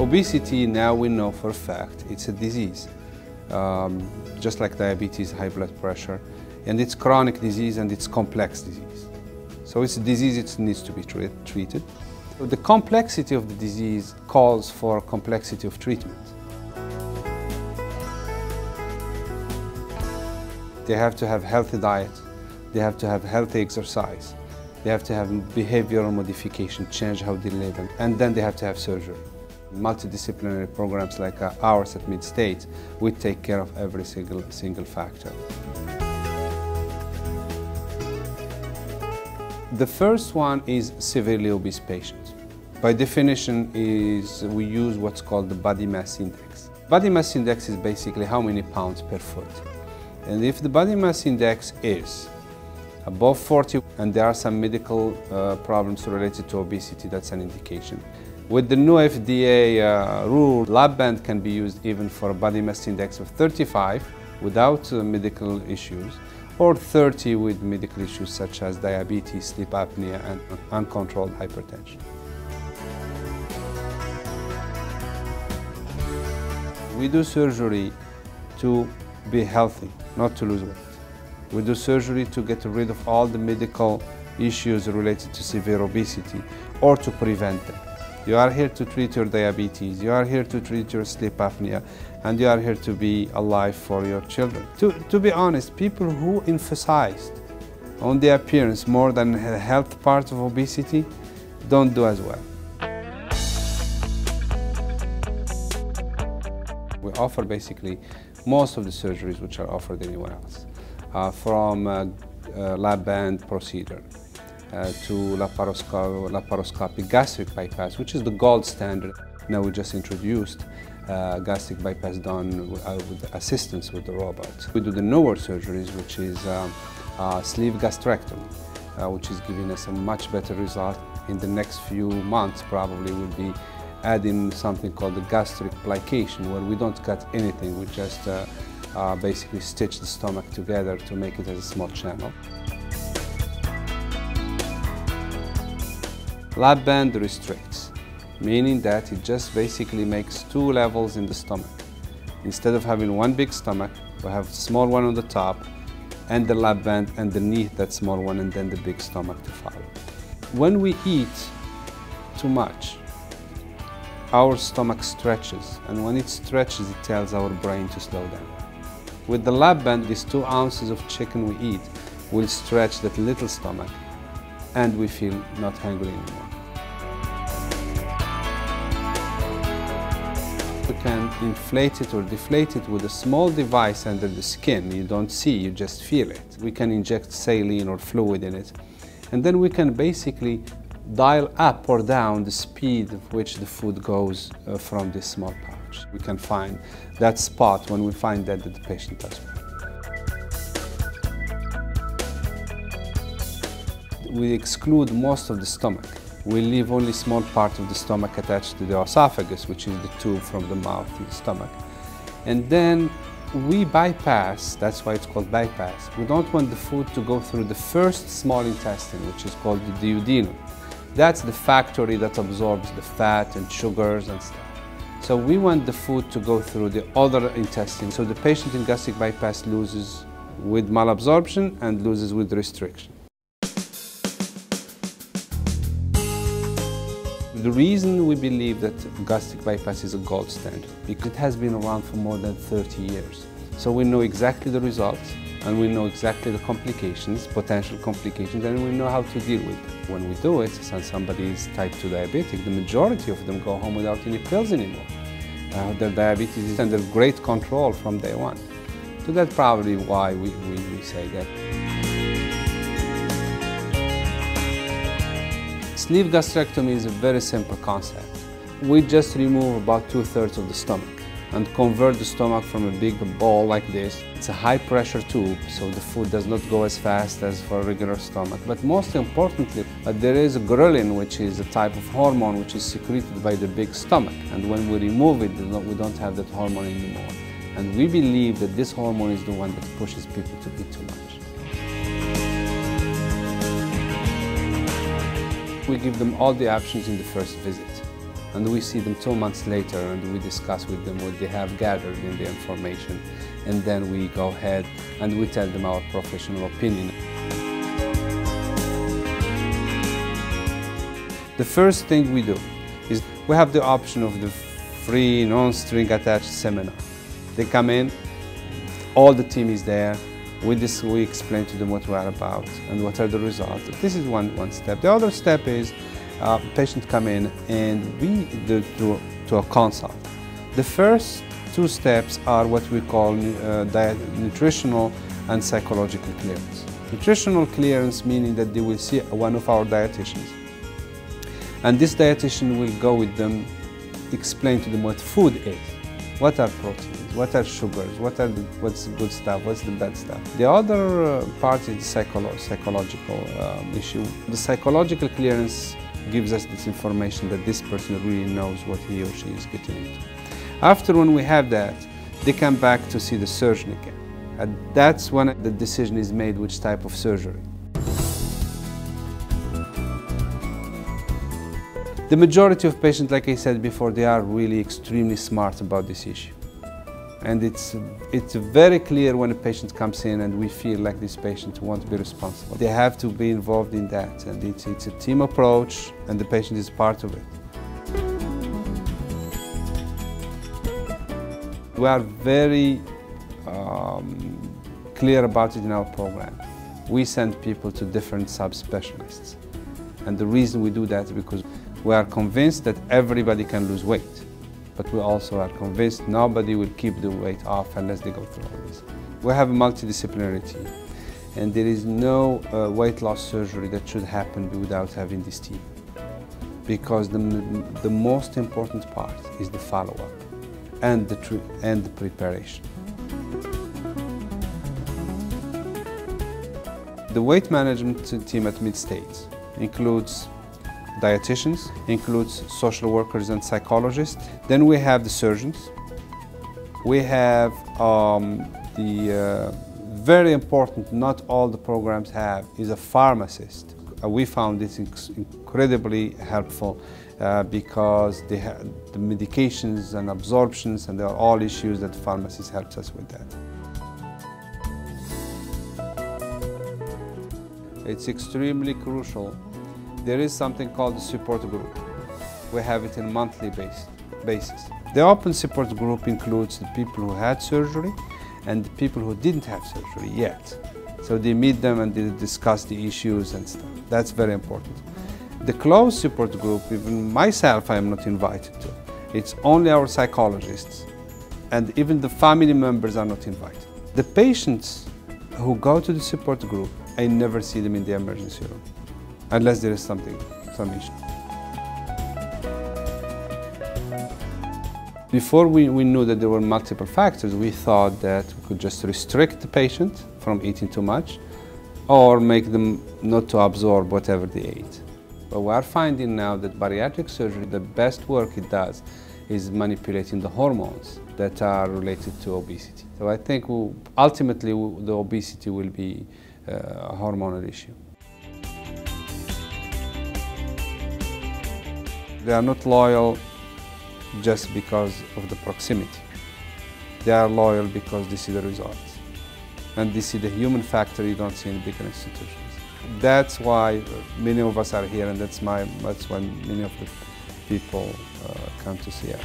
Obesity, now we know for a fact, it's a disease, just like diabetes, high blood pressure, and it's chronic disease and it's complex disease. So it's a disease, it needs to be treated. So the complexity of the disease calls for complexity of treatment. They have to have healthy diet, they have to have healthy exercise, they have to have behavioral modification, change how they live, and then they have to have surgery. Multidisciplinary programs like ours at MidState, we take care of every single factor. The first one is severely obese patients. By definition, we use what's called the body mass index. Body mass index is basically how many pounds per foot. And if the body mass index is above 40, and there are some medical problems related to obesity, that's an indication. With the new FDA rule, lab band can be used even for a body mass index of 35 without medical issues, or 30 with medical issues such as diabetes, sleep apnea, and uncontrolled hypertension. We do surgery to be healthy, not to lose weight. We do surgery to get rid of all the medical issues related to severe obesity or to prevent them. You are here to treat your diabetes, you are here to treat your sleep apnea, and you are here to be alive for your children. To be honest, people who emphasized on the appearance more than the health part of obesity don't do as well. We offer basically most of the surgeries which are offered anywhere else, from lab band procedure to laparoscopic gastric bypass, which is the gold standard. Now we just introduced gastric bypass done with assistance with the robot. We do the newer surgeries, which is sleeve gastrectomy, which is giving us a much better result. In the next few months, probably we'll be adding something called the gastric plication, where we don't cut anything, we just basically stitch the stomach together to make it as a small channel. Lab band restricts, meaning that it just basically makes two levels in the stomach. Instead of having one big stomach, we have a small one on the top and the lab band underneath that small one, and then the big stomach to follow. When we eat too much, our stomach stretches, and when it stretches, it tells our brain to slow down. With the lab band, these 2 ounces of chicken we eat will stretch that little stomach, and we feel not hungry anymore. We can inflate it or deflate it with a small device under the skin. You don't see, you just feel it. We can inject saline or fluid in it, and then we can basically dial up or down the speed of which the food goes from this small pouch. We can find that spot when we find that the patient does well. We exclude most of the stomach. We leave only small part of the stomach attached to the esophagus, which is the tube from the mouth to the stomach. And then we bypass, that's why it's called bypass. We don't want the food to go through the first small intestine, which is called the duodenum. That's the factory that absorbs the fat and sugars and stuff. So we want the food to go through the other intestine. So the patient in gastric bypass loses with malabsorption and loses with restriction. The reason we believe that gastric bypass is a gold standard, because it has been around for more than 30 years. So we know exactly the results, and we know exactly the complications, potential complications, and we know how to deal with them. When we do it, since somebody is type 2 diabetic, the majority of them go home without any pills anymore. Their diabetes is under great control from day one. So that's probably why we say that. Sleeve gastrectomy is a very simple concept. We just remove about 2/3 of the stomach and convert the stomach from a big ball like this. It's a high pressure tube, so the food does not go as fast as for a regular stomach. But most importantly, there is a ghrelin, which is a type of hormone which is secreted by the big stomach. And when we remove it, we don't have that hormone anymore. And we believe that this hormone is the one that pushes people to eat too much. We give them all the options in the first visit. and we see them 2 months later and we discuss with them what they have gathered in the information, and then we go ahead and we tell them our professional opinion. The first thing we do is we have the option of the free non-string attached seminar. They come in, all the team is there. We explain to them what we are about and what are the results. This is one step. The other step is patient come in and we do to a consult. The first 2 steps are what we call nutritional and psychological clearance. Nutritional clearance meaning that they will see one of our dietitians, and this dietitian will go with them, explain to them what food is, what are proteins, what are sugars, what's the good stuff, what's the bad stuff. The other part is the psychological issue. The psychological clearance gives us this information that this person really knows what he or she is getting into. After when we have that, they come back to see the surgeon again. And that's when the decision is made which type of surgery. The majority of patients, like I said before, they are really extremely smart about this issue. And it's very clear when a patient comes in and we feel like this patient won't be responsible. They have to be involved in that, and it's a team approach, and the patient is part of it. We are very clear about it in our program. We send people to different subspecialists. And the reason we do that is because we are convinced that everybody can lose weight, but we also are convinced nobody will keep the weight off unless they go through all this. We have a multidisciplinary team, and there is no weight loss surgery that should happen without having this team, because the most important part is the follow-up and the preparation. The weight management team at MidState includes dietitians, includes social workers and psychologists. Then we have the surgeons. We have very important, not all the programs have, is a pharmacist. We found this incredibly helpful because they have the medications and absorptions, and they are all issues that pharmacists helps us with that. It's extremely crucial. There is something called the support group. We have it on a monthly basis. The open support group includes the people who had surgery and the people who didn't have surgery yet. So they meet them and they discuss the issues and stuff. That's very important. The closed support group, even myself, I am not invited to. It's only our psychologists, and even the family members are not invited. The patients who go to the support group, I never see them in the emergency room, unless there is some issue. Before we knew that there were multiple factors, we thought that we could just restrict the patient from eating too much or make them not to absorb whatever they ate. But we are finding now that bariatric surgery, the best work it does is manipulating the hormones that are related to obesity. So I think ultimately the obesity will be a hormonal issue. They are not loyal just because of the proximity. They are loyal because they see the results. And they see the human factor you don't see in bigger institutions. That's why many of us are here, and that's why many of the people come to see us.